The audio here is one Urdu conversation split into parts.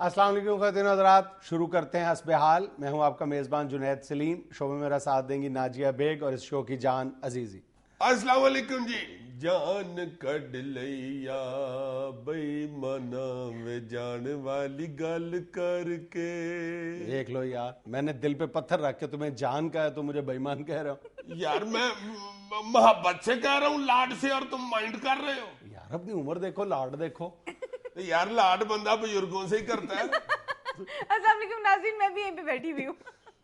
السلام علیکم خواتین حضرات، شروع کرتے ہیں حسب حال. میں ہوں آپ کا میزبان جنید سلیم. شو میں میرا ساتھ دیں گی ناجیہ بیگ اور اس شو کی جان عزیزی. السلام علیکم جی. جان کڈ لیا بئی منا میں جان والی گل کر کے. دیکھ لو یار، میں نے دل پہ پتھر رکھ کے تمہیں جان کہا ہے تو مجھے بے ایمان کہہ رہا ہوں. یار میں محبت سے کہہ رہا ہوں، لاڈ سے، اور تم مائنڈ کر رہے ہو. یار اپنی عمر دیکھو، لاڈ دیکھو. یار لاڈ بندہ بزرگوں سے ہی کرتا ہے. السلام علیکم ناظرین، میں بھی یہیں پہ بیٹھی ہوئی ہوں.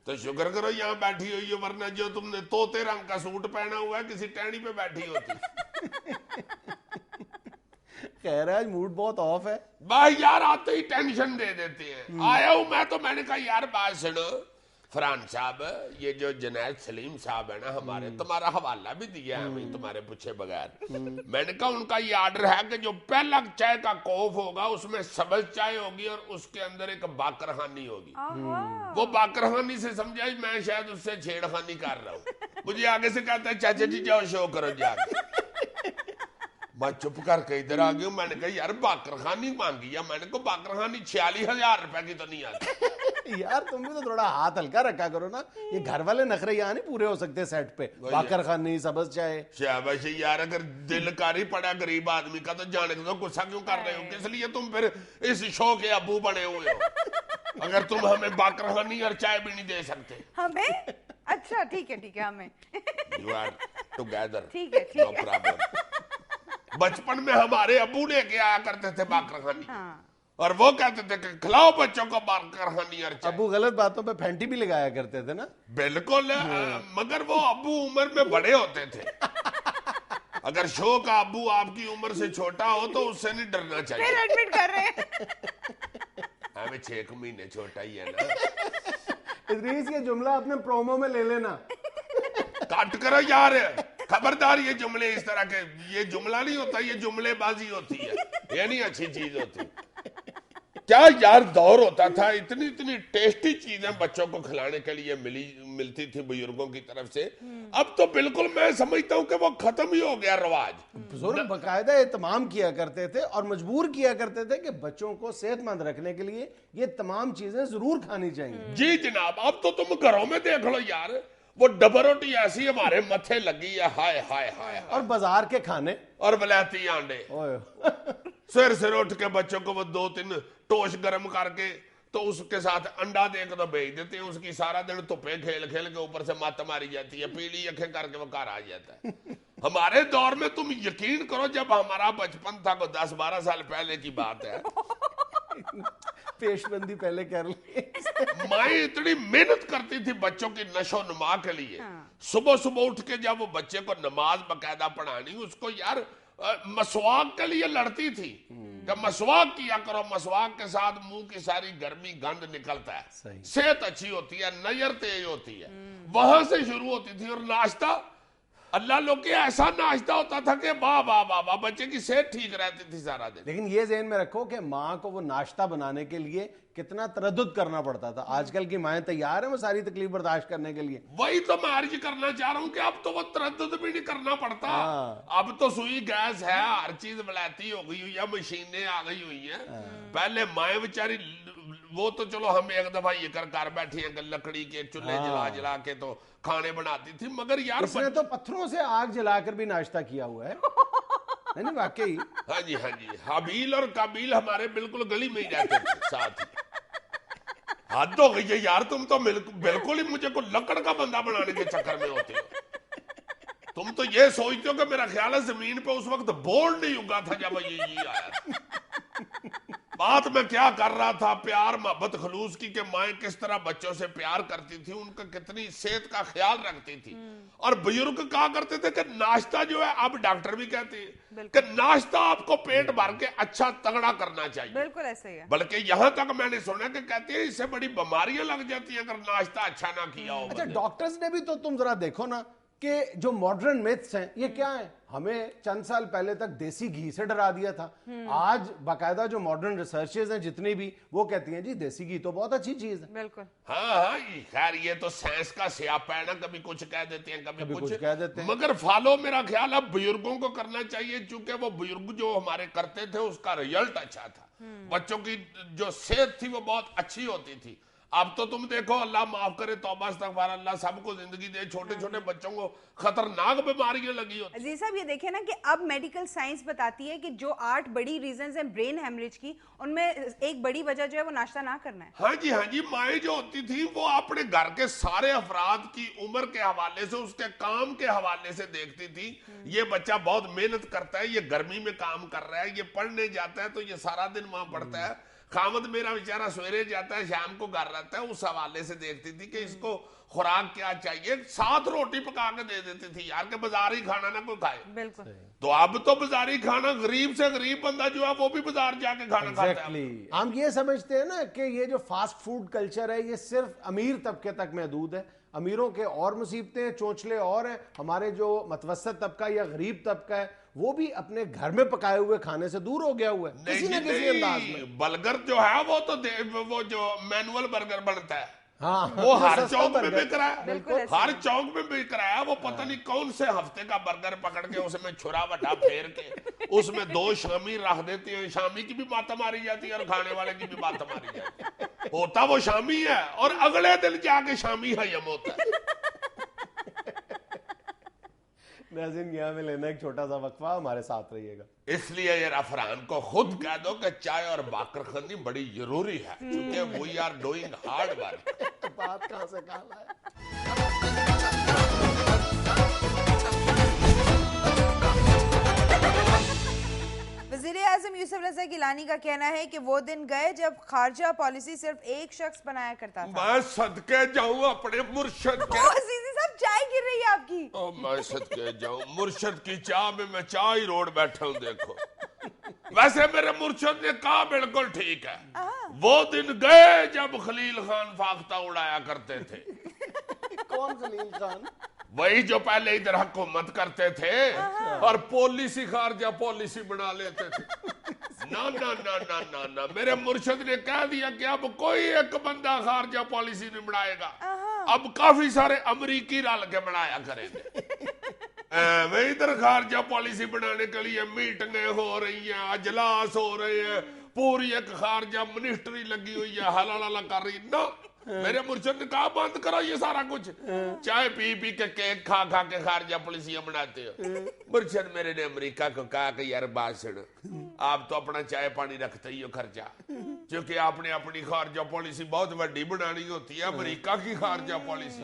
تو شکر کرو یہاں بیٹھی ہوئی ہو، ورنہ جو تم نے طوطے رنگ کا سوٹ پہنا ہوا ہے کسی ٹہنی پہ بیٹھی ہوتی. خیر ہے، آج موڈ بہت آف ہے. بھائی یار آتے ہی ٹینشن دے دیتے ہیں. آیا ہوں میں نے کہا یار بات سنو فرحان صاحب، یہ جو جنید سلیم صاحب ہے نا ہمارے، تمہارا حوالہ بھی دیا ہے ہمیں تمہارے پوچھے بغیر. میں نے کہا ان کا یہ آرڈر ہے کہ جو پہلا چائے کا کوف ہوگا اس میں سبز چائے ہوگی اور اس کے اندر ایک باقرخانی ہوگی. وہ باقرخانی سے سمجھا میں شاید اس سے چھیڑ خانی کر رہا ہوں. مجھے آگے سے کہتا ہے چاچا جی جاؤ شو کرو جا کے. میں چپ کر کے ادھر آ گئی ہوں. میں نے کہا یار باقرخانی مانگی ہے. میں نے کہا باقرخانی 46,000 روپے کی تو نہیں آتی. یار تم بھی تو تھوڑا ہاتھ ہلکا رکھا کرو نا. یہ گھر والے نخرے یہاں نہیں پورے ہو سکتے سیٹ پہ. باقر خانی، سبز چائے. شاباش یار، اگر دل کاری پڑا غریب آدمی کا تو جانے دو. غصہ کیوں کر رہے ہو؟ کس لیے تم پھر اس شو کے ابو بنے ہوئے ہو اگر تم ہمیں باقر خانی اور چائے بھی نہیں دے سکتے؟ ہمیں اچھا ٹھیک ہے ہمیں یو آر ٹوگیدر، ٹھیک ہے نو پرابلم. بچپن میں ہمارے ابو لے کے آیا کرتے تھے باقر خانی، اور وہ کہتے تھے کہ کھلاؤ بچوں کو باقر خانی اور چائے. ابو غلط باتوں پہ پھینٹی بھی لگایا کرتے تھے نا. بالکل، مگر وہ ابو عمر میں بڑے ہوتے تھے. اگر شو کا ابو آپ کی عمر سے چھوٹا ہو تو اس سے نہیں ڈرنا چاہیے. پھر ایڈمٹ کر رہے ہیں. ہمیں 6 مہینے چھوٹا ہی ہے نا. ادریس یہ جملہ اپنے پرومو میں لے لینا. کٹ کرو یار، خبردار. یہ جملے اس طرح کے، یہ جملہ نہیں ہوتا، یہ جملے بازی ہوتی ہے. یہ نہیں اچھی چیز ہوتی. کیا یار دور ہوتا تھا، اتنی ٹیسٹی چیزیں بچوں کو کھلانے کے لیے ملتی تھی بزرگوں کی طرف سے. اب تو بالکل میں سمجھتا ہوں کہ وہ ختم ہی ہو گیا رواج. بزرگ باقاعدہ اہتمام کیا کرتے تھے اور مجبور کیا کرتے تھے کہ بچوں کو صحت مند رکھنے کے لیے یہ تمام چیزیں ضرور کھانی چاہیے. جی جناب. اب تو تم گھروں میں دیکھ لو یار، وہ ڈبر روٹی ایسی ہمارے متھے لگی ہے، ہائے ہائے ہائے. اور بازار کے کھانے اور ولایتی آنڈے. سر اٹھ کے بچوں کو وہ 2-3 ٹوش گرم کر کے تو اس کے ساتھ انڈا دے کے تو بھیج دیتے ہیں. اس کی سارا دن دھوپے کھیل کے اوپر سے مت ماری جاتی ہے، پیلی اکھیں کر کے وہ گھر آ جاتا ہے. ہمارے دور میں تم یقین کرو، جب ہمارا بچپن تھا، کو 10-12 سال پہلے کی بات ہے، پیش بندی پہلے کر لی. مائیں اتنی محنت کرتی تھی بچوں کی نشو و نما کے لیے. صبح اٹھ کے جب وہ بچے کو نماز باقاعدہ پڑھانی، اس کو یار مسواک کے لیے لڑتی تھی کہ مسواک کیا کرو، مسواک کے ساتھ منہ کی ساری گرمی گند نکلتا ہے، صحت اچھی ہوتی ہے، نظر تیز ہوتی ہے. وہاں سے شروع ہوتی تھی. اور ناشتہ اللہ لوگ کے ایسا ناشتہ ہوتا تھا کہ واہ واہ واہ واہ، بچے کی صحت ٹھیک رہتی تھی سارا دن. لیکن یہ ذہن میں رکھو کہ ماں کو وہ ناشتہ بنانے کے لیے کتنا تردد کرنا پڑتا تھا. آج کل کی مائیں تیار ہیں وہ ساری تکلیف برداشت کرنے کے لیے. وہی تو میں عرض کرنا چاہ رہا ہوں کہ اب تو وہ تردد بھی نہیں کرنا پڑتا. اب تو سوئی گیس ہے، ہر چیز ولایتی ہو گئی ہوئی ہے، مشینیں آ گئی ہوئی ہیں. پہلے مائیں بیچاری، وہ تو چلو ہم ایک دفعہ یہ کر بیٹھے ہیں کہ لکڑی کے چولہے جلا کے تو کھانے بناتی تھی. مگر یار اس نے تو پتھروں سے آگ جلا کر بھی ناشتہ کیا ہوا ہے. نہیں واقعی. ہاں جی حابیل اور قابیل ہمارے بالکل گلی میں ہی رہتے تھے ساتھ ہی. حد ہو گئی ہے یار، تم تو بالکل ہی مجھے کو لکڑ کا بندہ بنانے کے چکر میں ہوتے ہو. تم تو یہ سوچتے ہو کہ میرا خیال ہے زمین پہ اس وقت بورڈ نہیں اگا تھا جب یہ آیا. بات میں کیا کر رہا تھا، پیار محبت خلوص کی، کہ مائیں کس طرح بچوں سے پیار کرتی تھی، ان کا کتنی صحت کا خیال رکھتی تھی. اور بزرگ کہا کرتے تھے کہ ناشتہ جو ہے، اب ڈاکٹر بھی کہتے ہیں کہ ناشتہ آپ کو پیٹ بھر کے اچھا تگڑا کرنا چاہیے. بالکل ایسے ہی ہے. بلکہ یہاں تک میں نے سنا کہ کہتے ہیں اس سے بڑی بیماریاں لگ جاتی ہیں اگر ناشتہ اچھا نہ کیا ہو. اچھا ڈاکٹرز نے بھی تو تم ذرا دیکھو نا کہ جو ماڈرن میتھس ہیں یہ کیا ہیں. ہمیں چند سال پہلے تک دیسی گھی سے ڈرا دیا تھا. آج باقاعدہ جو ماڈرن ریسرچز ہیں جتنی بھی، وہ کہتی ہیں جی دیسی گھی تو بہت اچھی چیز ہے. بالکل. ہاں خیر یہ تو سائنس کا سیاپا ہے نا، کبھی کچھ کہہ دیتے ہیں کبھی کچھ کہہ دیتے ہیں. مگر فالو میرا خیال اب بزرگوں کو کرنا چاہیے، چونکہ وہ بزرگ جو ہمارے کرتے تھے اس کا ریزلٹ اچھا تھا. بچوں کی جو صحت تھی وہ بہت اچھی ہوتی تھی. اب تو تم دیکھو, اللہ معاف کرے, توبہ استغفار, اللہ سب کو زندگی دے, چھوٹے چھوٹے بچوں کو خطرناک بیماریاں لگی ہوتی. عزیز صاحب یہ دیکھیں نا کہ اب میڈیکل سائنس بتاتی ہے کہ جو 8 بڑی ریزنز ہیں برین ہیمریج کی, ان میں ایک بڑی وجہ جو ہے وہ ناشتہ نہ کرنا ہے. ہاں جی, مائیں جو ہوتی تھی وہ اپنے گھر کے سارے افراد کی عمر کے حوالے سے, اس کے کام کے حوالے سے دیکھتی تھی. یہ بچہ بہت محنت کرتا ہے, یہ گرمی میں کام کر رہا ہے, یہ پڑھنے جاتا ہے تو یہ سارا دن وہاں پڑھتا ہے. خامد میرا بیچارہ سویرے جاتا ہے, شام کو گھر رہتا ہے. اس حوالے سے دیکھتی تھی کہ اس کو خوراک کیا چاہیے. 7 روٹی پکا کے دے دیتی تھی یار, کہ بازاری کھانا نہ کوئی کھائے. بالکل. تو اب تو بازاری کھانا, غریب سے غریب بندہ جو ہے وہ بھی بازار جا کے کھانا کھاتا ہے. ہم یہ سمجھتے ہیں نا کہ یہ جو فاسٹ فوڈ کلچر ہے یہ صرف امیر طبقے تک محدود ہے. امیروں کے اور مصیبتیں, چونچلے اور ہیں. ہمارے جو متوسط طبقہ یا غریب طبقہ ہے وہ بھی اپنے گھر میں پکائے ہوئے کھانے سے دور ہو گیا ہوا ہے کسی نہ کسی انداز میں. برگر جو ہے وہ تو وہ جو مینول برگر بنتا ہے ہاں, وہ ہر چوک میں بک رہا ہے, بالکل ہر چوک میں بک رہا ہے. وہ پتہ نہیں کون سے ہفتے کا برگر پکڑ کے اس میں چھرا وٹا پھیر کے اس میں 2 شامی رکھ دیتے ہیں. شامی کی بھی بات ماری جاتی ہے اور کھانے والے کی بھی بات ماری جاتی ہے. ہوتا وہ شامی ہے اور اگلے دن جا کے شامی حیم ہوتا ہے. ناظرین یہاں میں لینا ایک چھوٹا سا وقفہ, ہمارے ساتھ رہیے گا. اس لیے یہ افران کو خود کہہ دو کہ چائے اور باقر خانی بڑی ضروری ہے, کیونکہ we are doing hard work. بات کہاں سے کہاں لائے. وزیر اعظم یوسف رضا گیلانی کا کہنا ہے کہ وہ دن گئے جب خارجہ پالیسی صرف ایک شخص بنایا کرتا تھا. میں صدقے جاؤں اپنے مرشد کے. عزیزی صاحب چائے گر رہی ہے آپ کی. میں صدقے جاؤں مرشد کی چاہ میں چائے ہی روڈ بیٹھا ہوں. دیکھو ویسے میرے مرشد نے کہا بالکل ٹھیک ہے, وہ دن گئے جب خلیل خان فاختہ اڑایا کرتے تھے. کون خلیل خان؟ وہی جو پہلے ادھر حکومت کرتے تھے اور پالیسی خارجہ پالیسی بنا لیتے تھے. نہ میرے مرشد نے کہہ دیا کہ اب کوئی ایک بندہ خارجہ پالیسی نہیں بنائے گا, اب کافی سارے امریکی رل کے بنایا کریں گے. میں ادھر خارجہ پالیسی بنانے کے لیے میٹنگیں ہو رہی ہیں, اجلاس ہو رہے ہیں, پوری ایک خارجہ منسٹری لگی ہوئی ہے, حلالہ کر رہی. نہ, میرے مرشد نے کہا بند کرو یہ سارا کچھ, چائے پی پی کے کیک کھا کھا کے خارجہ پالیسیاں بناتے ہو. مرشد میرے نے امریکہ کو کہا کہ یار بات سنو, آپ تو اپنا چائے پانی رکھتے ہی ہو خرچہ, کیونکہ آپ نے اپنی خارجہ پالیسی بہت بڑی بنانی ہوتی ہے. امریکہ کی خارجہ پالیسی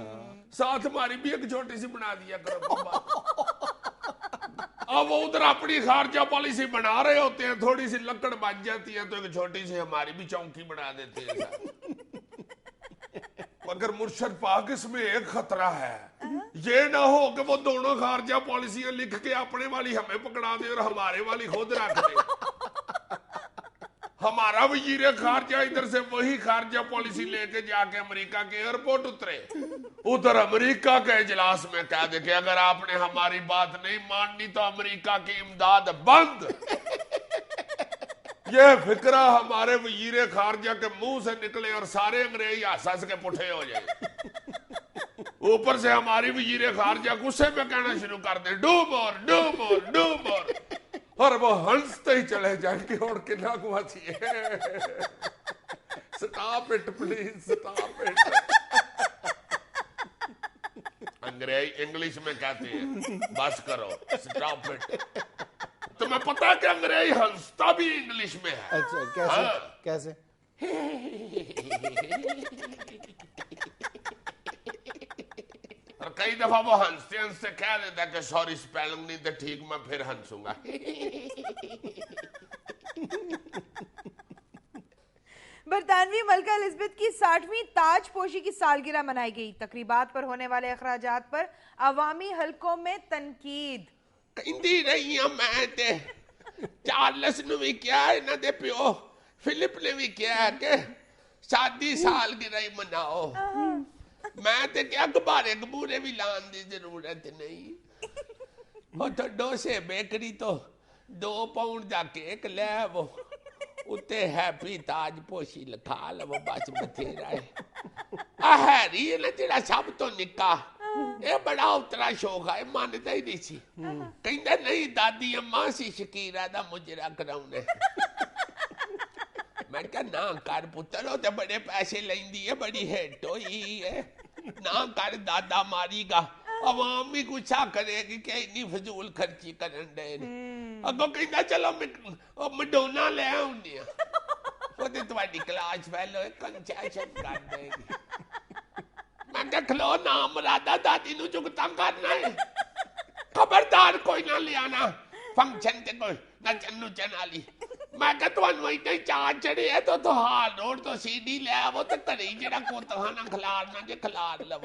ساتھ ہماری بھی ایک چھوٹی سی بنا دیا کرو. اب وہ ادھر اپنی خارجہ پالیسی بنا رہے ہوتے ہیں, تھوڑی سی لکڑ بچ جاتی ہے تو ایک چھوٹی سی ہماری بھی چونکی بنا دیتے ہیں. مگر مرشد پاک اس میں ایک خطرہ ہے, یہ نہ ہو کہ وہ دونوں خارجہ پالیسیاں لکھ کے اپنے والی ہمیں پکڑا دے اور ہمارے والی خود رکھ دے. ہمارا وزیر خارجہ ادھر سے وہی خارجہ پالیسی لے کے جا کے امریکہ کے ایئرپورٹ اترے, ادھر امریکہ کے اجلاس میں کہہ دے کہ اگر آپ نے ہماری بات نہیں ماننی تو امریکہ کی امداد بند. یہ فکرہ ہمارے وزیر خارجہ کے منہ سے نکلے اور سارے انگریزی ہنس کے پٹھے ہو جائیں. اوپر سے ہماری وزیر خارجہ غصے میں کہنا شروع کر دیں do more do more do more, اور وہ ہنستے ہی چلے جائیں گے. اور کنا کو ہنسی ہے, stop it please stop it. انگریزی انگلش میں کہتے ہیں بس کرو سٹاپ اٹ. تمہیں پتا کہ انگریزی ہنستا بھی انگلش میں ہے. اچھا کیسے؟ اور کئی دفعہ وہ ہنستے ہنستے کہہ دیتا کہ سوری سپیلنگ نہیں تو ٹھیک, میں پھر ہنسوں گا. برطانوی ملکہ الزبتھ کی 60ویں تاج پوشی کی سالگرہ منائی گئی. تقریبات پر ہونے والے اخراجات پر عوامی حلقوں میں تنقید. کہندی رہی ہوں میں تے چارلس نے بھی کیا ہے نہ دے پیو فلپ نے بھی کیا ہے کہ شادی سالگرہ مناؤ. میں تے کیا گبارے گبورے بھی لان دی ضرورت نہیں. وہ تو ڈوسے بیکری تو 2 پاؤنڈ دا کیک لے, وہ اتے ہیپی تاج پوشی لکھا لو بس بتھیرا ہے. ہیری نا جڑا سب تو نکا اے بڑا اترا شوق ہے, مانتا ہی نہیں سی. کہندا نہیں دادی اماں سی شکیرہ دا مجرا کراؤنے. میں کہا نہ کر پتر ہو تو بڑے پیسے لیندی ہے, بڑی ہٹ ہوئی ہے, نہ کر دادا ماری گا, عوام بھی گچھا کرے گی کہ اتنی فضول خرچی کرن دے. اگوں کہندا چلو مڈونا لے آؤندی ہاں, وہ تے تواڈی کلاس فیلو کنسیشن کر دے گی. میں کہا کھلو نا مرادا دادی نو چکتا کرنا ہے, خبردار کوئی نہ لے آنا فنکشن تے کوئی نچن نچن والی. میں کہا تمہیں اتنا چاہ چڑھے ہے تو ہار روڈ تو سی ڈی لے آو تو کرے جڑا کوتخانہ کھلارنا جے کھلار لو.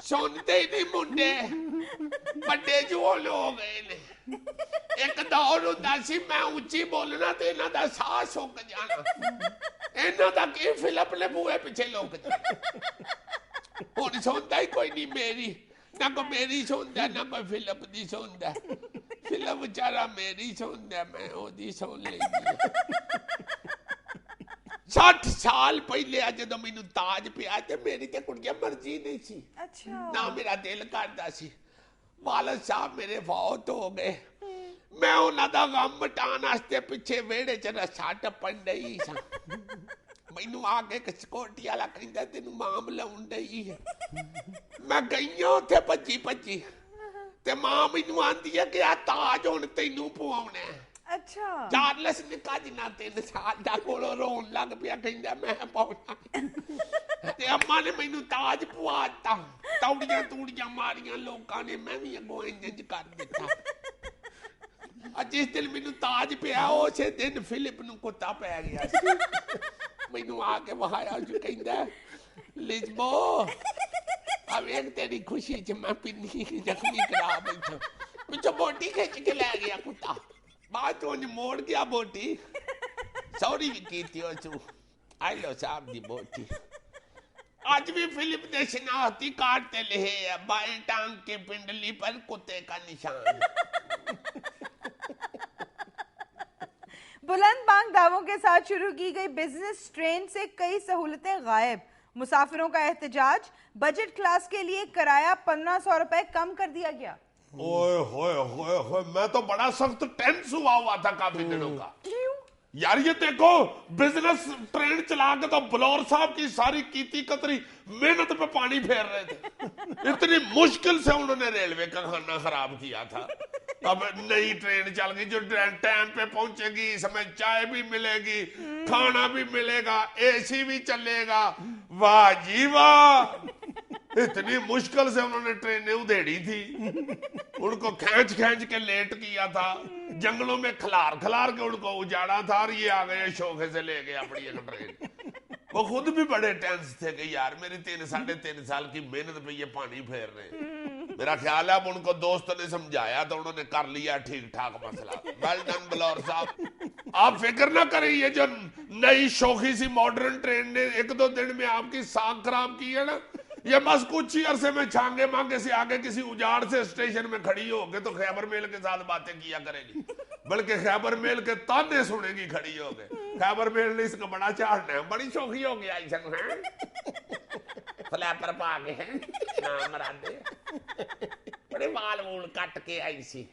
سنتے ہی نہیں منڈے بڑے جو لوگ گئے نے. ایک دور ہوندا سی میں اونچی بولنا تے انہاں دا ساہ سک جانا, انہاں دا کی فلپ نے بوئے پیچھے لوگ جانا. ہن سندا ہی کوئی نہیں میری, نہ کوئی میری سندا نہ کوئی فلپ دی سندا. فلپ بیچارہ میری سندا میں او دی سن لینی. 60 سال پہلے جدوں مینوں تاج پیا تے میری تے کڑیاں مرضی نہیں سی. اچھا نہ میرا دل کردا سی. والد صاحب میرے فوت ہو گئے, میں انہاں دا غم مٹان واسطے پیچھے ویڑے چ رسا ٹپن ڈئی سا. مینوں آ کے سکورٹی والا کہندا تینوں ماں بلاون ڈئی ہے. میں گئی اوتھے پجی تے ماں مینوں آندی ہے کہ آ تاج ہن تینوں پواونا ہے. اچھا چارلس نکا جنا 3 سال دا کولو رون لگ پیا, کہندا میں پاؤنا. تے اماں نے مینوں تاج پوا دتا, توڑیاں توڑیاں ماریاں لوکاں نے, میں بھی اگوں انج کر دتا. جس دن مینوں تاج پیا اسی دن فلپ نو کتا پی گیا سی. مینوں آ کے وہایا جو کہندا لزبو آ ویکھ تیری خوشی چ میں پنی زخمی کرا بیٹھا. پچھوں بوٹی کھچ کے لے گیا کتا, بعد چ موڑ گیا بوٹی. سوری بھی کیتی ہو چو آئی لو صاحب دی بوٹی. آج بھی فلپ نے شناختی کارڈ تے لکھے ہے بائیں ٹانگ کی پنڈلی پر کتے کا نشان. بلند بانگ دعووں کے ساتھ شروع کی گئی بزنس ٹرین سے کئی سہولتیں غائب. مسافروں کا احتجاج, بجٹ کلاس کے لیے کرایہ 1500 روپے کم کر دیا گیا. اوئے ہوئے ہوئے ہوئے, میں تو بڑا سخت ٹینس ہوا تھا کافی دنوں کا. یار یہ دیکھو بزنس ٹرین چلا کے تو بلور صاحب کی ساری کیتی قطری محنت پہ پانی پھیر رہے تھے. اتنی مشکل سے انہوں نے ریلوے کا کھانا خراب کیا تھا. اب نئی ٹرین چل گئی جو ٹائم پہ پہنچے گی, اس میں چائے بھی ملے گی, کھانا بھی ملے گا, اے سی بھی چلے گا. واہ جی واہ, اتنی مشکل سے انہوں نے ٹرینیں ادھیڑی تھی, ان کو کھینچ کھینچ کے لیٹ کیا تھا, جنگلوں میں کھلار کھلار کے ان کو اجاڑا تھا, اور یہ آ گئے شوخے سے لے گئے اپنی ایک ٹرین. وہ خود بھی بڑے ٹینس تھے کہ یار میری 3.5 سال کی محنت پہ یہ پانی پھیر رہے ہیں. میرا خیال ہے اب ان کو دوست نے سمجھایا تو انہوں نے کر لیا ٹھیک ٹھاک مسئلہ. ویل ڈن بلور صاحب, آپ فکر نہ کریں, یہ جو نئی شوخی سی ماڈرن ٹرین نے 1-2 دن میں آپ کی سانکھ خراب کی ہے نا, یہ بس کچھ ہی عرصے میں چھانگے مانگے سے آگے کسی اجاڑ سے اسٹیشن میں کھڑی ہو کے تو خیبر میل کے ساتھ باتیں کیا کرے گی, بلکہ خیبر میل کے تانے سنے گی کھڑی ہو کے. خیبر میل نے اس کا بڑا چاڑنا ہے, بڑی شوخی ہو گیا ایسن ہے, فلیپر پا کے ہیں نام مرادے, بڑے وال وول کٹ کے آئی سی.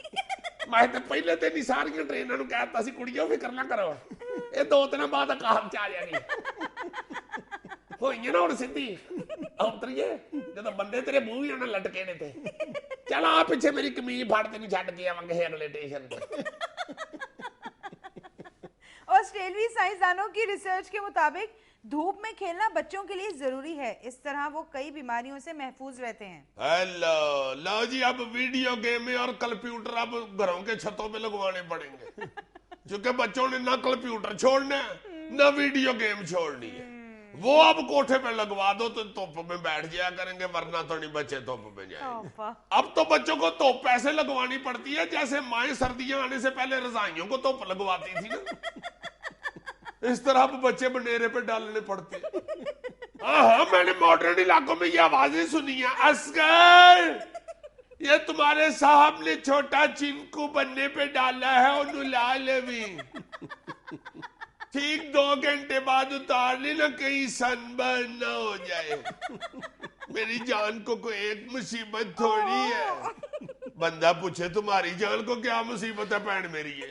میں تو پہلے دن ہی ساری ٹرینوں نو کہتا سی کڑیوں فکر نہ کرو, یہ 2 دن بعد کام چ آ جائے گی. ہوئی نا ہوں سدھی اتریے جب بندے تیرے منہ ہی انہیں لٹکے نے تھے. چل آ پیچھے میری کمیز پھاڑ تینوں چھڈ کے آواں گے اگلے اسٹیشن پہ. آسٹریلوی سائنسدانوں کی ریسرچ کے مطابق دھوپ میں کھیلنا بچوں کے لیے ضروری ہے, اس طرح وہ کئی بیماریوں سے محفوظ رہتے ہیں. ہیلو لو جی, اب ویڈیو گیم اور کمپیوٹر اب گھروں کے چھتوں پہ لگوانے پڑیں گے, کیونکہ بچوں نے نہ کمپیوٹر چھوڑنا ہے نہ ویڈیو گیم چھوڑنی ہے. وہ اب کوٹھے پہ لگوا دو تو توپ میں بیٹھ جایا کریں گے, ورنہ تو نہیں بچے توپ میں جائیں گے. اب تو بچوں کو توپ ایسے لگوانی پڑتی ہے جیسے مائیں سردیاں آنے سے پہلے رضائیوں کو توپ لگواتی تھی نا, اس طرح اب بچے بنیرے پہ ڈالنے پڑتے. ہاں میں نے ماڈرن علاقوں میں یہ آوازیں سنی ہیں, اصغر یہ تمہارے صاحب نے چھوٹا چنکو بننے پہ ڈالا ہے, انہوں لا لے بھی ٹھیک 2 گھنٹے بعد اتار لینا کہیں سن برن نہ ہو جائے. میری جان کو کوئی ایک مصیبت تھوڑی ہے. بندہ پوچھے تمہاری جان کو کیا مصیبت ہے, پین میری ہے.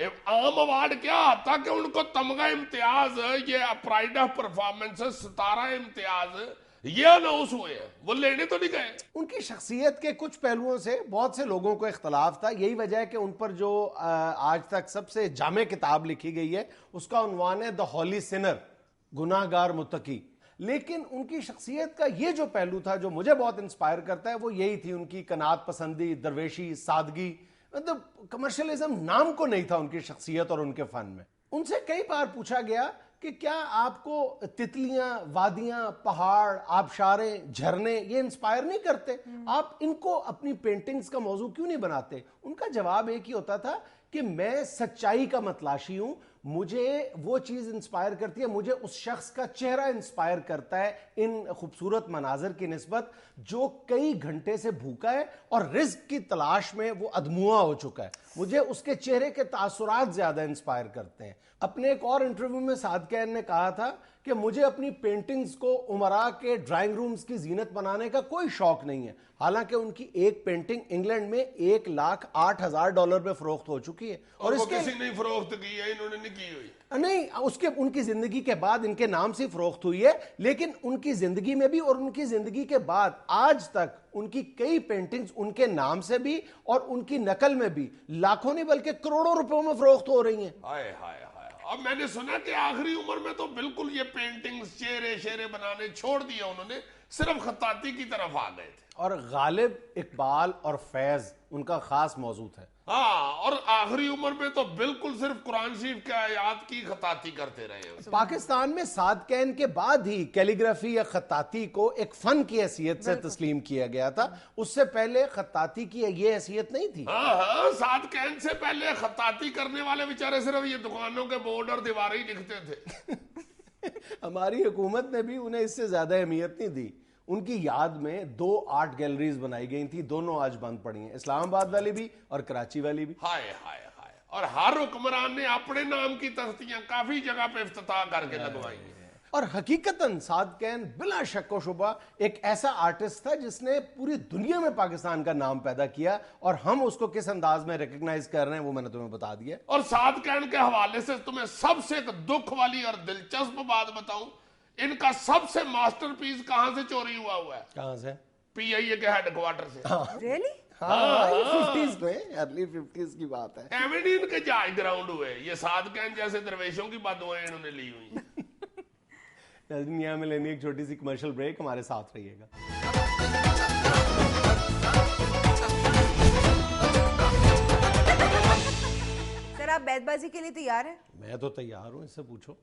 عام اوارڈ کیا آتا کہ ان کو تمغہ امتیاز، یہ پرائڈ آف پرفارمنس، ستارہ امتیاز یہ اناؤنس ہوئے ہیں، وہ لینے تو نہیں گئے. ان کی شخصیت کے کچھ پہلوؤں سے بہت سے لوگوں کو اختلاف تھا. یہی وجہ ہے کہ ان پر جو آج تک سب سے جامع کتاب لکھی گئی ہے اس کا عنوان ہے دا ہولی سنر، گناہ گار متقی. لیکن ان کی شخصیت کا یہ جو پہلو تھا جو مجھے بہت انسپائر کرتا ہے وہ یہی تھی ان کی قناعت پسندی، درویشی، سادگی. مطلب کمرشلزم نام کو نہیں تھا ان کی شخصیت اور ان کے فن میں. ان سے کئی بار پوچھا گیا کہ کیا آپ کو تتلیاں، وادیاں، پہاڑ، آبشاریں، جھرنے یہ انسپائر نہیں کرتے؟ آپ ان کو اپنی پینٹنگز کا موضوع کیوں نہیں بناتے؟ ان کا جواب ایک ہی ہوتا تھا کہ میں سچائی کا متلاشی ہوں، مجھے وہ چیز انسپائر کرتی ہے، مجھے اس شخص کا چہرہ انسپائر کرتا ہے ان خوبصورت مناظر کی نسبت جو کئی گھنٹے سے بھوکا ہے اور رزق کی تلاش میں وہ ادموا ہو چکا ہے. مجھے اس کے چہرے کے تاثرات زیادہ انسپائر کرتے ہیں. اپنے ایک اور انٹرویو میں صادقین نے کہا تھا کہ مجھے اپنی پینٹنگز کو عمراء کے ڈرائنگ رومز کی زینت بنانے کا کوئی شوق نہیں ہے. حالانکہ ان کی ایک پینٹنگ انگلینڈ میں $1,08,000 پہ فروخت ہو چکی ہے. اور اس کسی نے فروخت کی ہے، انہوں نے نہیں کی ہوئی. نہیں، اس کے ان کی زندگی کے بعد ان کے نام سے فروخت ہوئی ہے، لیکن ان کی زندگی میں بھی اور ان کی زندگی کے بعد آج تک ان کی کئی پینٹنگز ان کے نام سے بھی اور ان کی نقل میں بھی لاکھوں نہیں بلکہ کروڑوں روپوں میں فروخت ہو رہی ہیں. ہائے ہائے ہائے. اب میں نے سنا کہ آخری عمر میں تو بالکل یہ پینٹنگز چہرے شیرے بنانے چھوڑ دیا انہوں نے، صرف خطاطی کی طرف آ گئے تھے. اور غالب، اقبال اور فیض ان کا خاص موضوع ہے. ہاں، اور آخری عمر میں تو بالکل صرف قرآن شریف کے آیات کی خطاطی کرتے رہے ہیں. پاکستان میں صادقین کے بعد ہی کیلیگرافی یا خطاطی کو ایک فن کی حیثیت سے تسلیم کیا گیا تھا. اس سے پہلے خطاطی کی یہ حیثیت نہیں تھی. ہاں، صادقین سے پہلے خطاطی کرنے والے بیچارے صرف یہ دکانوں کے بورڈ اور دیواریں ہی لکھتے تھے. ہماری حکومت نے بھی انہیں اس سے زیادہ اہمیت نہیں دی. ان کی یاد میں 2 آرٹ گیلریز بنائی گئی تھی، دونوں آج بند پڑی ہیں، اسلام آباد والی بھی اور کراچی والی بھی. ہائے ہائے ہائے. اور ہر حکمران نے اپنے نام کی تختیاں کافی جگہ پہ افتتاح کر کے لگوائی ہیں. اور حقیقتاً صادقین بلا شک و شبہ ایک ایسا آرٹسٹ تھا جس نے پوری دنیا میں پاکستان کا نام پیدا کیا، اور ہم اس کو کس انداز میں ریکگنائز کر رہے ہیں وہ میں نے تمہیں بتا دیا. اور صادقین کے حوالے سے تمہیں سب سے ایک دکھ والی اور دلچسپ بات بتاؤں، ان کا سب سے ماسٹر پیس کہاں سے چوری ہوا ہے؟ کہاں سے؟ پی آئی اے کے ہیڈ کوارٹر سے. ریئلی؟ ہاں، 50s میں، ارلی 50s کی بات ہے. ایویڈین کے جاج گراؤنڈ ہوئے. یہ صادقین جیسے درویشوں کی بدوائیں انہوں نے لی ہوئی. ناظرین، یہاں میں لینی ایک چھوٹی سی کمرشل بریک، ہمارے ساتھ رہیے گا. سر آپ بیت بازی کے لیے تیار ہیں؟ میں تو تیار ہوں، اس سے پوچھو.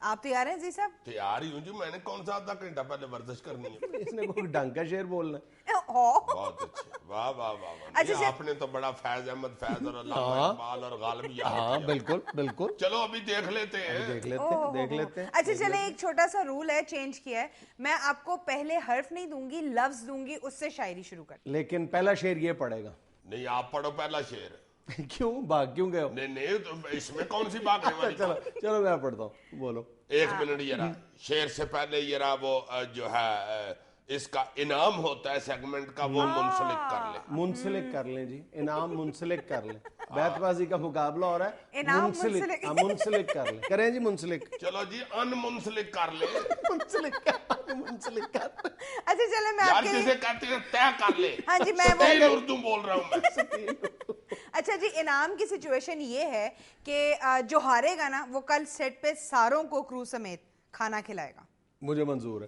آپ تیار ہیں جی صاحب؟ تیار ہی ہوں جی. میں نے کون سا آدھا گھنٹہ پہلے ورزش کرنی ہے. اس نے کوئی ڈنگ کا شعر بولنا ہے. بہت اچھے. واہ واہ واہ. یہ آپ نے تو بڑا فیض احمد فیض اور علامہ اقبال اور غالب یاد. ہاں بالکل بالکل. چلو ابھی دیکھ لیتے ہیں. دیکھ لیتے ہیں. اچھا چلیں، ایک چھوٹا سا رول ہے، چینج کیا ہے. میں آپ کو پہلے حرف نہیں دوں گی، لفظ دوں گی، اس سے شاعری شروع کر. لیکن پہلا شعر یہ پڑے گا. نہیں، آپ پڑھو پہلا شعر. کیوں بھاگ کیوں گئے ہو؟ نہیں، تو اس میں کون سی بات ہے؟ چلو میں پڑھتا ہوں، بولو. 1 منٹ. یہ رہا شعر سے پہلے یہ رہا وہ جو ہے اس کا انعام ہوتا ہے سیگمنٹ کا، وہ منسلک کر لیں. منسلک کر لیں جی، انعام منسلک کر لیں. بیت بازی کا مقابلہ ہو رہا ہے، منسلک کر لیں. کریں جی منسلک. چلو جی ان منسلک کر لیں. منسلک کر. اچھا چلیں میں یار آپ کے جسے کہتے ہیں طے کر لیں. ہاں جی، میں سٹیل اردو بول رہا ہوں میں. اچھا جی، انعام کی سچویشن یہ ہے کہ جو ہارے گا نا وہ کل سیٹ پہ ساروں کو کرو سمیت کھانا کھلائے گا. مجھے منظور ہے.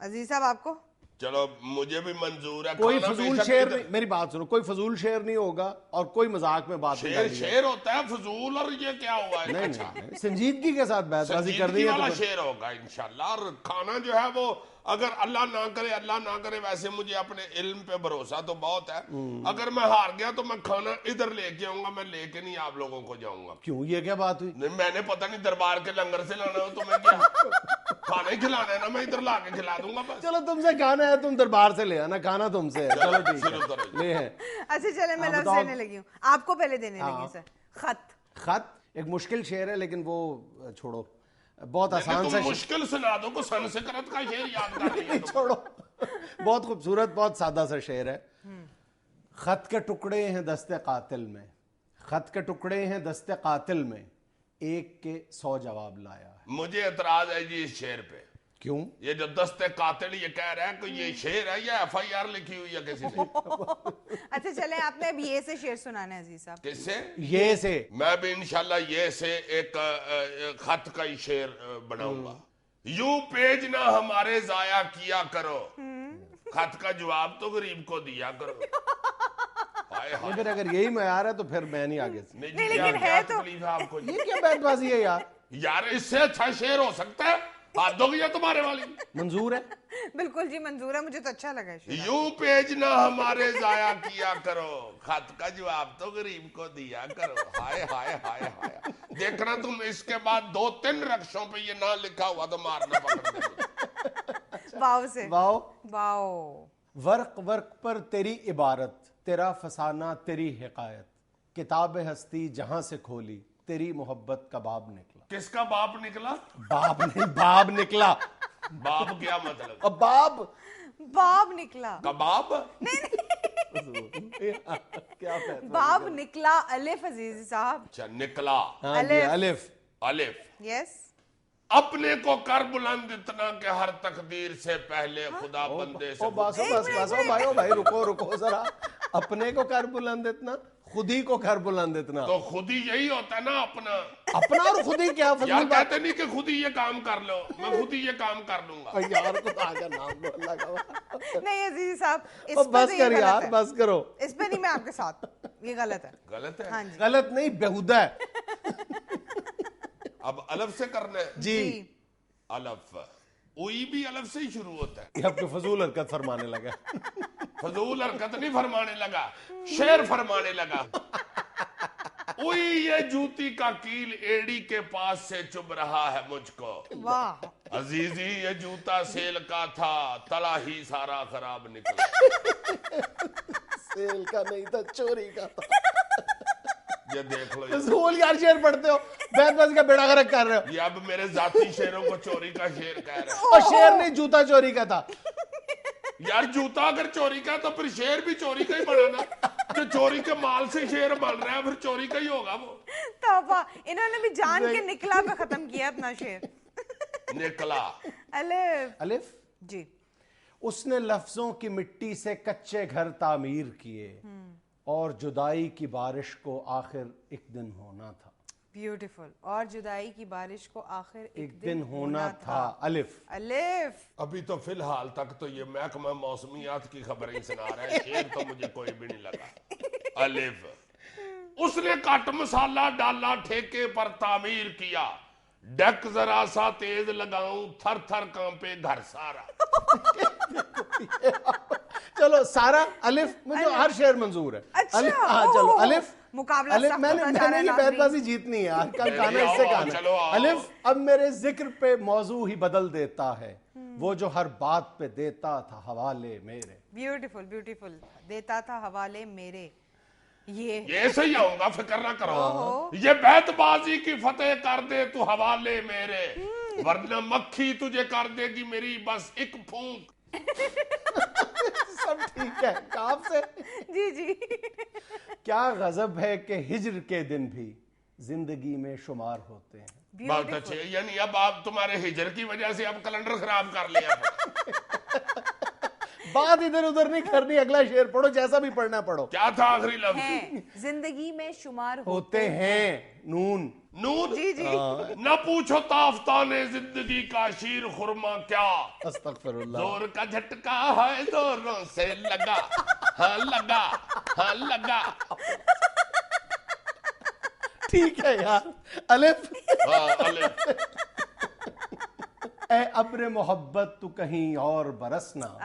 عزیز صاحب آپ کو؟ چلو مجھے بھی منظور ہے. کوئی فضول شعر نہیں، میری بات سنو، کوئی فضول شعر نہیں ہوگا اور کوئی مذاق میں بات نہیں. شعر ہوتا ہے فضول، اور یہ کیا ہوا ہے؟ اچھا سنجیدگی کے ساتھ بیت بازی کرنی ہے والا شعر ہوگا انشاءاللہ. اور کھانا جو ہے وہ اگر اللہ نہ کرے ویسے مجھے اپنے علم پہ بھروسہ تو بہت ہے. اگر میں ہار گیا تو میں کھانا ادھر لے کے آؤں گا، میں لے کے نہیں آپ لوگوں کو جاؤں گا. کیوں، یہ کیا بات ہوئی؟ نہیں، میں نے پتہ نہیں دربار کے لنگر سے لانا ہو تو میں کیا کھانا ہی کھلانا ہے نا، میں ادھر لا کے کھلا دوں گا بس. چلو تم سے کھانا ہے، تم دربار سے لے آنا، کھانا تم سے. چلو ٹھیک ہے، لے ہے. اچھا چلیں میں لفظ دینے لگی ہوں، آپ کو پہلے دینے لگی. سر خط ایک مشکل شعر ہے، لیکن وہ چھوڑو، بہت آسان سا. مشکل سنا دو کو سنسکرت کا شعر یاد کر لیا. چھوڑو، بہت خوبصورت بہت سادہ سا شعر ہے. خط کے ٹکڑے ہیں دست قاتل میں، خط کے ٹکڑے ہیں دست قاتل میں، ایک کے 100 جواب لایا ہے. مجھے اعتراض ہے جی اس شعر پہ. کیوں؟ یہ جو دست قاتل یہ کہہ رہا ہے کہ یہ شعر ہے یا FIR لکھی ہوئی ہے کسی نے؟ اچھا چلیں آپ نے اب یہ سے شعر سنانا ہے عزیز صاحب. کس سے؟ یہ سے. میں بھی انشاءاللہ یہ سے ایک خط کا ہی شعر بناؤں گا. یوں پیج نہ ہمارے ضائع کیا کرو، خط کا جواب تو غریب کو دیا کرو. پھر اگر یہی معیار ہے تو پھر میں نہیں آگے سے. نہیں لیکن ہے تو تکلیف ہے آپ کو. یہ کیا بیت بازی ہے یار؟ یار اس سے اچھا شعر ہو سکتا ہے؟ ہاتھ دو گیا تمہارے والی. منظور ہے؟ بالکل جی منظور ہے، مجھے تو اچھا لگا ہے. یوں پیج نہ ہمارے ضائع کیا کرو، خط کا جواب تو غریب کو دیا کرو. ہائے ہائے ہائے ہائے. دیکھنا تم اس کے بعد 2-3 رقصوں پہ یہ نہ لکھا ہوا تو مارنا پکڑ دے. واو سے. واو. واو. ورق ورق پر تیری عبارت، تیرا فسانہ تیری حکایت، کتاب ہستی جہاں سے کھولی، تیری محبت کا باب نکلا. کس کا باپ نکلا؟ باب نہیں، باب نکلا. باب کیا مطلب؟ اب باب باب نکلا. کباب؟ کیا باب نکلا الف عزیز صاحب. اچھا نکلا. الف. الف. یس. اپنے کو کر بلند اتنا کہ ہر تقدیر سے پہلے خدا بندے سے. بس بھائی رکو ذرا. اپنے کو کر بلند اتنا، خود ہی کو کر بلند اتنا. تو خود ہی یہی ہوتا ہے نا اپنا. اپنا اور خود ہی کیا یار کہتے نہیں کہ خود ہی یہ کام کر لو، میں خود ہی یہ کام کر لوں گا. یار خدا کا نام لو اللہ کا. نہیں عزیز صاحب بس کر یار، بس کرو. اس پہ نہیں میں آپ کے ساتھ. یہ غلط ہے. غلط ہے؟ ہاں جی. غلط نہیں، بیہودہ ہے. اب الف سے کرنا ہے جی. الف اوئی بھی الف سے ہی شروع ہوتا ہے. یہ اب تو فضول حرکت فرمانے لگا. فضول حرکت نہیں فرمانے لگا، شعر فرمانے لگا. اوئی یہ جوتی کا کیل ایڑی کے پاس سے چبھ رہا ہے مجھ کو. واہ. عزیزی یہ جوتا سیل کا تھا، تلا ہی سارا خراب نکلا. سیل کا نہیں تھا، چوری کا تھا. یہ دیکھ لو، فضول یار شعر پڑھتے ہو، بیت بازی کا بیڑا غرق کر رہے ہو. یہ اب میرے ذاتی شعروں کو چوری کا شعر کہہ رہے ہیں. اور شعر نہیں، جوتا چوری کا تھا. یار جوتا اگر چوری کا تو پھر شعر بھی چوری کا ہی بنا نا. جو چوری کے مال سے شعر بن رہا ہے پھر چوری کا ہی ہوگا وہ. توبہ، انہوں نے بھی جان کے نکلا پہ ختم کیا اپنا شعر. نکلا. الف. الف. جی. اس نے لفظوں کی مٹی سے کچے گھر تعمیر کیے، اور جدائی کی بارش کو آخر ایک دن ہونا تھا. بیوٹیفل. اور جدائی کی بارش کو آخر ایک دن ہونا تھا. الف. الف. ابھی تو فی الحال تک تو یہ محکمہ موسمیات کی خبریں سنا رہا ہے، شعر تو مجھے کوئی بھی نہیں لگا. الف. اس نے کٹ مسالہ ڈالا ٹھیکے پر تعمیر کیا، ڈک ذرا سا تیز لگاؤں تھر تھر کانپے گھر سارا. چلو سارا الف. مجھے ہر شعر منظور ہے. ہاں چلو الف. مقابلہ میں نے یہ بیت بازی جیتنی ہے آج کا گانا اس سے گانا. الف. اب میرے ذکر پہ موضوع ہی بدل دیتا ہے، وہ جو ہر بات پہ دیتا تھا حوالے میرے. Beautiful beautiful. دیتا تھا حوالے میرے. یہ صحیح آؤں گا، فکر نہ کرو. یہ بیت بازی کی فتح کر دے تو حوالے میرے، ورنہ مکھی تجھے کر دے گی میری بس ایک پھونک. سب ٹھیک ہے. کاف سے. جی جی. کیا غضب ہے کہ ہجر کے دن بھی زندگی میں شمار ہوتے ہیں. بہت اچھے. یعنی اب آپ تمہارے ہجر کی وجہ سے اب کیلنڈر خراب کر لیا. بات ادھر ادھر نہیں کرنی، اگلا شعر پڑھو، جیسا بھی پڑھنا پڑھو. کیا تھا آخری لفظ؟ زندگی میں شمار ہوتے ہیں. نون. نون. جی جی. نہ پوچھو تافتان زندگی کا شیر خرما کیا، استغفر اللہ. زور کا جھٹکا ہے زوروں سے لگا. ہاں لگا، ہاں لگا. ٹھیک ہے یار. الف. ہاں الف. اے ابر محبت تو کہیں اور برسنا،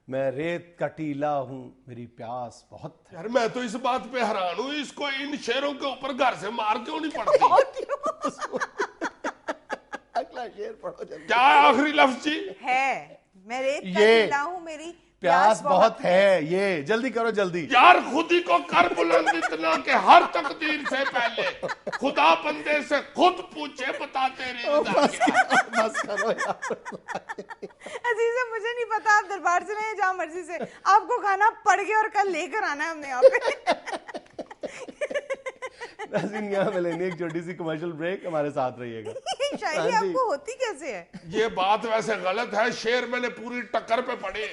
میں ریت کا ٹیلا ہوں میری پیاس بہت ہے. یار میں تو اس بات پہ حیران ہوں، اس کو ان شعروں کے اوپر گھر سے مار کیوں نہیں پڑتی؟ اگلا شعر پڑھو جلدی. کیا آخری لفظ جی؟ ہے میں ریت کا ٹیلا ہوں میری پیاس بہت ہے. یہ جلدی کرو جلدی. یار خود ہی کو کر بلند اتنا کہ ہر تقدیر سے پہلے خدا بندے سے خود پوچھے بتا تیرے بس کرو یار. عزیزہ مجھے نہیں پتا، آپ دربار سے نہیں جہاں مرضی سے، آپ کو کھانا پڑ گیا اور کل لے کر آنا ہے ہم نے یہاں پہ. ناظرین یہاں میں لینی ایک چھوٹی سی کمرشل بریک, ہمارے ساتھ رہیے گا. شاعری آپ کو ہوتی کیسے ہے؟ یہ بات ویسے غلط ہے, شعر میں نے پوری ٹکر پہ پڑے.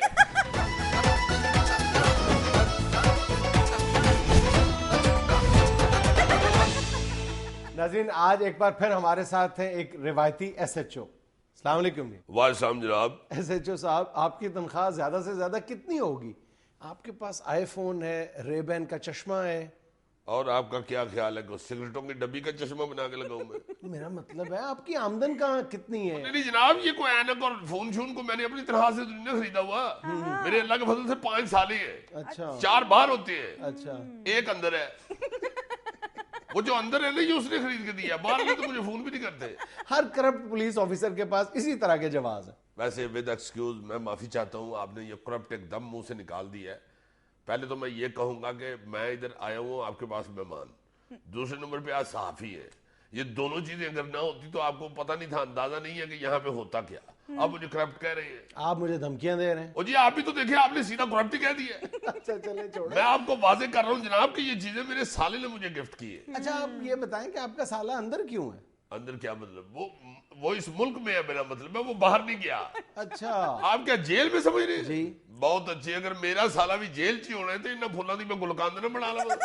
ناظرین آج ایک بار پھر ہمارے ساتھ ہیں ایک روایتی ایس ایچ او. السلام علیکم. وعلیکم جناب. ایس ایچ او صاحب, آپ کی تنخواہ زیادہ سے زیادہ کتنی ہوگی؟ آپ کے پاس آئی فون ہے, ریبین کا چشمہ ہے, اور آپ کا کیا خیال ہے کہ سگریٹوں کی ڈبی کا چشمہ بنا کے لگاؤں میں؟ میرا مطلب ہے آپ کی آمدن کہاں کتنی ہے؟ نہیں جناب, یہ کوئی اینک اور فون شون کو میں نے اپنی تنخواہ سے نہیں خریدا ہوا. میرے اللہ کے فضل سے 5 سال ہی ہیں. اچھا 4 باہر ہوتے ہیں, اچھا, ایک اندر ہے. وہ جو اندر ہے نا یہ اس نے خرید کے دیا, باہر میں تو مجھے فون بھی نہیں کرتے. ہر کرپٹ پولیس آفیسر کے پاس اسی طرح کے جواز ہیں. ویسے ود ایکسکیوز میں معافی چاہتا ہوں, آپ نے یہ کرپٹ ایک دم منہ سے نکال دیا ہے. پہلے تو میں یہ کہوں گا کہ میں ادھر آیا ہوں آپ کے پاس مہمان, دوسرے نمبر پہ آج صحافی ہے. یہ دونوں چیزیں اگر نہ ہوتی تو آپ کو پتہ نہیں تھا, اندازہ نہیں ہے کہ یہاں پہ ہوتا کیا. آپ مجھے کرپٹ کہہ رہے ہیں, آپ مجھے دھمکیاں دے رہے ہیں. اور جی آپ بھی تو دیکھیں, آپ نے سیدھا کرپٹ ہی کہہ دیا ہے. اچھا چلے چھوڑیں. میں آپ کو واضح کر رہا ہوں جناب کہ یہ چیزیں میرے سالے نے مجھے گفٹ کی ہے. اچھا آپ یہ بتائیں کہ آپ کا سالہ اندر کیوں ہے؟ اندر کیا مطلب؟ وہ اس ملک میں ہے, میرا مطلب ہے وہ باہر نہیں گیا. اچھا آپ کیا جیل میں سمجھ رہے ہیں؟ جی بہت اچھی. اگر میرا سالہ بھی جیل چی ہونا ہے تو انہیں پھولا دی میں گلکاند نہ بنا لوں.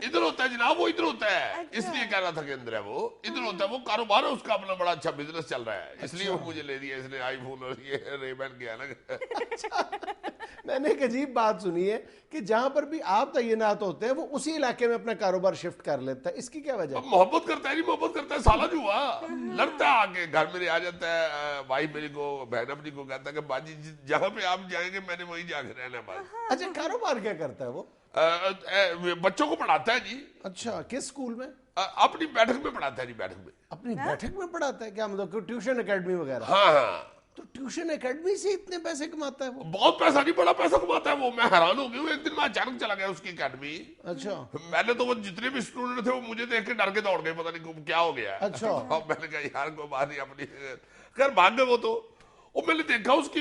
ادھر ہوتا ہے جناب, وہ ادھر ہوتا ہے, اس لیے کہہ رہا تھا کہ اندر ہے. وہ ادھر ہوتا ہے, وہ کاروبار ہے اس کا اپنا, بڑا اچھا بزنس چل رہا ہے, اس لیے وہ مجھے لے دیا اس نے آئی فون اور یہ ریبین کیا نا. میں نے ایک عجیب بات سنی ہے کہ جہاں پر بھی آپ تعینات ہوتے ہیں وہ اسی علاقے میں اپنا کاروبار شفٹ کر لیتا ہے, اس کی کیا وجہ ہے؟ محبت کرتا ہے نہیں, محبت کرتا ہے. سالہ جو ہوا لڑتا ہے, آگے گھر میرے آ جاتا ہے, بھائی میری کو, بہن اپنی کو کہتا ہے کہ باجی جہاں پہ آپ جائیں گے میں نے وہیں جا کے رہنا ہے بس. اچھا کاروبار کیا کرتا ہے وہ؟ بچوں کو پڑھاتا ہے جی. اچھا کس اسکول میں؟ اپنی بیٹھک میں پڑھاتا ہے جی, بیٹھک میں. اپنی بیٹھک میں پڑھاتا ہے, کیا مطلب ٹیوشن اکیڈمی وغیرہ؟ ہاں ہاں. تو ٹیوشن اکیڈمی سے اتنے پیسے کماتا ہے وہ؟ بہت پیسہ نہیں, بڑا پیسہ کماتا ہے وہ. میں حیران ہو گیا ہوں, ایک دن میں اچانک چلا گیا اس کی اکیڈمی. اچھا میں نے تو وہ جتنے بھی اسٹوڈنٹ تھے وہ مجھے دیکھ کے ڈر کے دوڑ گئے, پتہ نہیں کیا ہو گیا. اچھا میں نے کہا یار کوئی بات نہیں, اپنی خیر بھاگ گئے وہ تو. اور میں نے دیکھا اس کی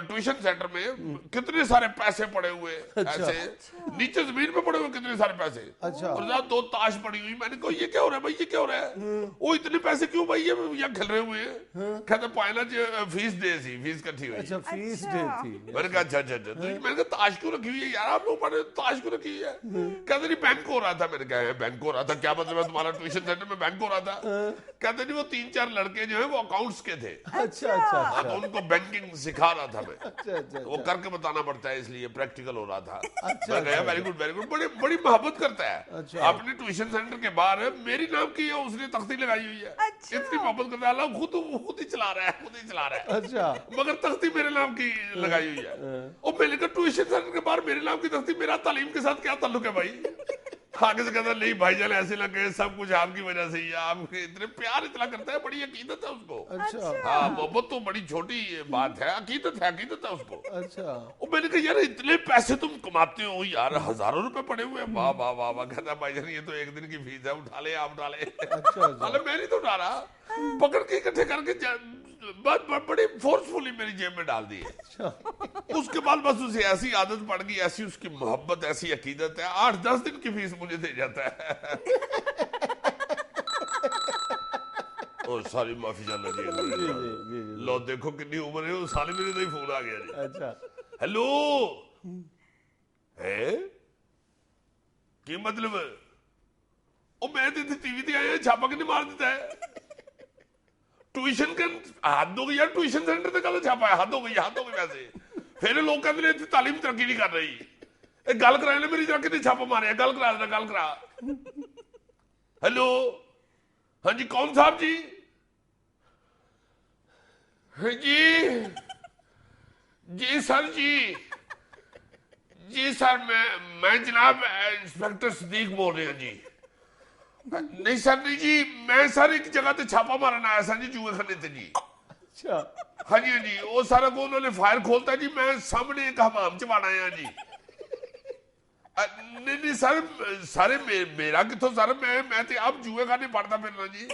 ٹیوشن سینٹر میں کتنے سارے پیسے پڑے ہوئے ایسے, نیچے زمین پہ پڑے ہوئے کتنے سارے پیسے. اچھا اور 2 تاش پڑی ہوئی. میں نے کہا یہ کیا ہو رہا ہے بھائی, یہ کیا ہو رہا ہے؟ وہ اتنے پیسے کیوں بھائی, یہ کھل رہے ہوئے ہیں. کہتے پائنا فیس دے سی, فیس کٹھی ہوئی. اچھا فیس ڈے تھی. میں نے کہا اچھا اچھا اچھا. میں نے کہا تاش کیوں رکھی ہوئی ہے یار, آپ لوگوں نے تاش کیوں رکھی ہے؟ کہتے نہیں بینک ہو رہا تھا. میں نے کہا بینک ہو رہا تھا, کیا مطلب ہے تمہارا ٹیوشن سینٹر میں بینک ہو رہا تھا؟ کہتے نہیں وہ 3-4 لڑکے جو ہیں وہ اکاؤنٹس کے تھے. اچھا اچھا تو ان کو بینکنگ سکھا رہا تھا میں. اچھا وہ کر کے بتانا پڑتا ہے, اس لیے پریکٹیکل ہو رہا تھا. میں کہا ویری گڈ ویری گڈ. بڑی محبت کرتا ہے. اپنے ٹیوشن سینٹر کے باہر میری نام کی اس نے تختی لگائی ہوئی ہے. اتنی محبت کرتا ہے, اللہ خود ہی چلا رہا ہے, خود ہی چلا رہا ہے. اچھا مگر تختی میرے نام کی لگائی ہوئی ہے. اور میں نے کہا ٹیوشن سینٹر کے باہر میرے نام کی تختی, میرا تعلیم کے ساتھ کیا تعلق ہے بھائی؟ آگے سے کہتا نہیں بھائی جان ایسے لگے, سب کچھ آپ کی وجہ سے ہی. آپ اتنے پیار اتنا کرتا ہے, بڑی عقیدت ہے اس کو. اچھا ہاں محبت تو بڑی چھوٹی بات ہے, عقیدت ہے ہے اس کو. اچھا اور میں نے کہا یار اتنے پیسے تم کماتے ہو یار, ہزاروں روپے پڑے ہوئے. واہ واہ واہ واہ. کہتا بھائی جان یہ تو ایک دن کی فیس ہے, اٹھا لے آپ اٹھا لے. میں نہیں تو اٹھا رہا, پکڑ کے اکٹھے کر کے بڑی فورسفلی میری جیب میں ڈال دی ہے. اس کے بعد بس اسے ایسی عادت پڑ گئی, ایسی اس کی محبت, ایسی عقیدت ہے, 8-10 دن کی فیس مجھے دے جاتا ہے. ساری معافی چاہنا جی. لو دیکھو کتنی عمر ہے, سارے میرے تو فون آ گیا جی. اچھا ہیلو ہے کی مطلب او میں ٹی وی تے آیا چھاپا کنے مار دیتا ہے. ٹیوشن کا حد ہو گئی یار, ٹیوشن سینٹر تے کہاں چھاپا ہے, حد ہو گئی ویسے. پھر لوگ کہتے ہیں تعلیم ترقی نہیں کر رہی. گل کرائے نا میری جا کے چھاپا مارے, گل کرا دینا, گل کرا. ہیلو ہاں جی کون صاحب جی؟ جی سر جی سر میں جناب انسپیکٹر صدیق بول رہے ہیں جی. نہیں سر نہیں جی, میں سر ایک جگہ تے چھاپا مارنا آیا سر جی, جوئے خانے تے جی. ہاں جی وہ سارا کو انہوں نے فائر کھولتا جی, میں سامنے ایک حمام چوانا آیا جی. نہیں سر میرا کتوں سر, میں تے آپ جوئے خانے پڑھتا پھرنا جی.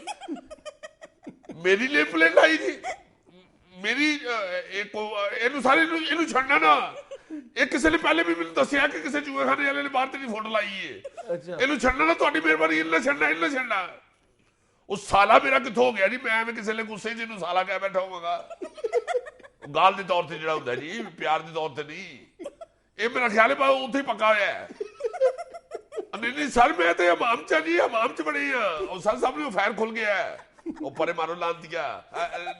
میری لے پلیٹ آئی جی, میری سارے چھڑنا نا, ਇਹ ਕਿਸੇ ਨੇ ਪਹਿਲੇ ਵੀ ਮੈਨੂੰ ਦੱਸਿਆ ਕਿ ਕਿਸੇ ਚੂਹੇਖਾਨੇ ਵਾਲੇ ਨੇ ਬਾਹਰ ਤੇਰੀ ਫੋਟੋ ਲਾਈ ਹੈ। ਅੱਛਾ ਇਹਨੂੰ ਛੱਡਣਾ ਨਾ, ਤੁਹਾਡੀ ਮਿਹਰਬਾਨੀ, ਇਹਨੂੰ ਨਾ ਛੱਡਣਾ। ਉਹ ਸਾਲਾ ਮੇਰਾ ਕਿੱਥੋਂ ਹੋ ਗਿਆ ਜੀ? ਮੈਂ ਐਵੇਂ ਕਿਸੇ ਨੇ ਗੁੱਸੇ 'ਚ ਇਹਨੂੰ ਸਾਲਾ ਕਹਿ ਬੈਠਾ ਹੋਵਾਂਗਾ। ਗਾਲ ਦੇ ਤੌਰ ਤੇ ਜਿਹੜਾ ਹੁੰਦਾ ਜੀ, ਪਿਆਰ ਦੇ ਤੌਰ ਤੇ ਨਹੀਂ। ਇਹ ਮੇਰਾ ਖਿਆਲ ਹੈ ਉੱਥੇ ਹੀ ਪੱਕਾ ਹੋਇਆ ਹੈ। ਨਹੀਂ ਸਰ, ਮੈਂ ਤੇ ਹਮਾਮ ਚ ਜੀ, ਹਮਾਮ ਚ ਬੜੀ ਆ। ਉਹ ਸਰ ਸਾਹਮਣੇ ਫਾਇਰ ਖੁੱਲ ਗਿਆ ਹੈ। ਉਹ ਪਰੇ ਮਾਰੋ ਲਾਂਤੀਆ।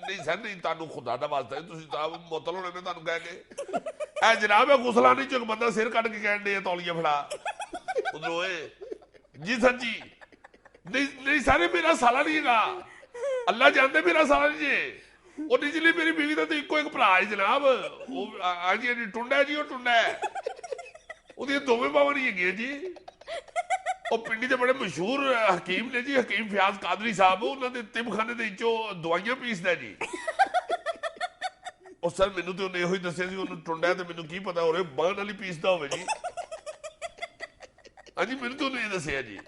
ਨਹੀਂ ਸਰ ਨਹੀਂ, ਤੁਹਾਨੂੰ ਖੁਦਾ ਦਾ ਵਾਸਤਾ, ਤੁਸੀਂ ਤਾਂ ਮੁਅੱਤਲ ਹੋਣੇ ਨੇ ਤੁਹਾਨੂੰ ਕਹਿ ਕੇ। ਇਹ ਜਨਾਬ ਇਹ ਗੁਸਲਾਨੀ ਚ ਇੱਕ ਬੰਦਾ ਸਿਰ ਕੱਢ ਕੇ ਕਹਿਣ ਦੇ ਤੌਲੀਆ ਫੜਾ ਉਧਰੋਂ। ਜੀ ਸਰ ਜੀ। ਨਹੀਂ ਸਾਰੇ ਮੇਰਾ ਸਾਲਾ ਨਹੀਂ ਹੈਗਾ, ਅੱਲਾ ਜਾਣਦੇ ਮੇਰਾ ਸਾਲਾ ਨਹੀਂ ਜੇ। ਉਹ ਨਿਚਲੀ ਮੇਰੀ ਬੀਵੀ ਦਾ ਤਾਂ ਇੱਕੋ ਇੱਕ ਭਰਾ ਹੈ ਜਨਾਬ। ਉਹ ਹਾਂਜੀ ਹਾਂਜੀ ਟੁੰਡਾ ਜੀ, ਉਹ ਟੁੰਡਾ ਹੈ। ਉਹਦੀਆਂ ਦੋਵੇਂ ਬਾਵਾਂ ਨਹੀਂ ਹੈਗੀਆਂ ਜੀ। ਉਹ ਪਿੰਡੀ ਦੇ ਬੜੇ ਮਸ਼ਹੂਰ ਹਕੀਮ ਨੇ ਜੀ, ਹਕੀਮ ਫਿਆਜ਼ ਕਾਦਰੀ ਸਾਹਿਬ। ਉਹਨਾਂ ਦੇ ਤਿਬਖਾਨੇ ਦੇ ਵਿੱਚੋਂ ਦਵਾਈਆਂ ਪੀਸਦਾ ਜੀ। ਉਹ ਸਰ ਮੈਨੂੰ ਤੇ ਉਹਨੇ ਇਹੋ ਹੀ ਦੱਸਿਆ ਸੀ, ਉਹਨੂੰ ਟੁੰਡਾ ਤੇ ਮੈਨੂੰ ਕੀ ਪਤਾ ਹੋਰੇ ਬਾਹਨ ਵਾਲੀ ਪੀਸਦਾ ਹੋਵੇ ਜੀ। ਹਾਂਜੀ ਮੈਨੂੰ ਤੇ ਉਹਨੇ ਇਹ ਦੱਸਿਆ ਜੀ।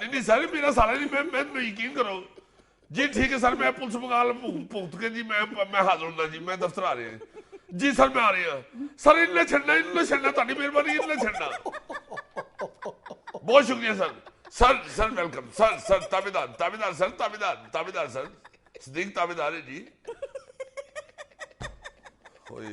ਨਹੀਂ ਸਰ ਮੇਰਾ ਸਾਰਾ ਨਹੀਂ, ਮੈਂ ਯਕੀਨ ਕਰੋ ਜੀ। ਠੀਕ ਹੈ ਸਰ, ਮੈਂ ਪੁਲਿਸ ਬਗਾਲ ਭੁਗਤ ਕੇ ਜੀ ਮੈਂ ਹਾਜ਼ਰ ਹੁੰਦਾ ਜੀ। ਮੈਂ ਦਫ਼ਤਰ ਆ ਰਿਹਾ ਜੀ ਸਰ, ਮੈਂ ਆ ਰਿਹਾ ਸਰ। ਇਹਨੂੰ ਨਾ ਛੱਡਣਾ, ਤੁਹਾਡੀ ਮਿਹਰਬਾਨੀ, ਇਹਨੂੰ ਨਾ ਛੱਡਣਾ। ਬਹੁਤ ਸ਼ੁਕਰੀਆ ਸਰ ਵੈਲਕਮ ਸਰ। ਤਾਬੇਦਾਰ ਸਰ ਸਦੀਕ ਤਾਬੇਦਾਰ ਹੈ ਜੀ। ਹੋਏ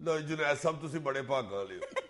ਲੋ ਜੁਨੈਦ ਸਾਹਿਬ ਤੁਸੀਂ ਬੜੇ ਭਾਗਾਂ ਵਾਲੇ ਹੋ।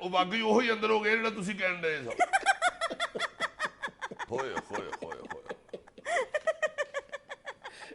ਉਹ ਵਾਕਈ ਉਹੀ ਅੰਦਰ ਹੋ ਗਿਆ ਜਿਹੜਾ ਤੁਸੀਂ ਕਹਿਣ ਡਏ ਸੋ। ਹੋਏ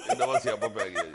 ਇਹ ਨਵਾਂ ਸਿਆਪਾ ਪੈ ਗਿਆ ਜੀ।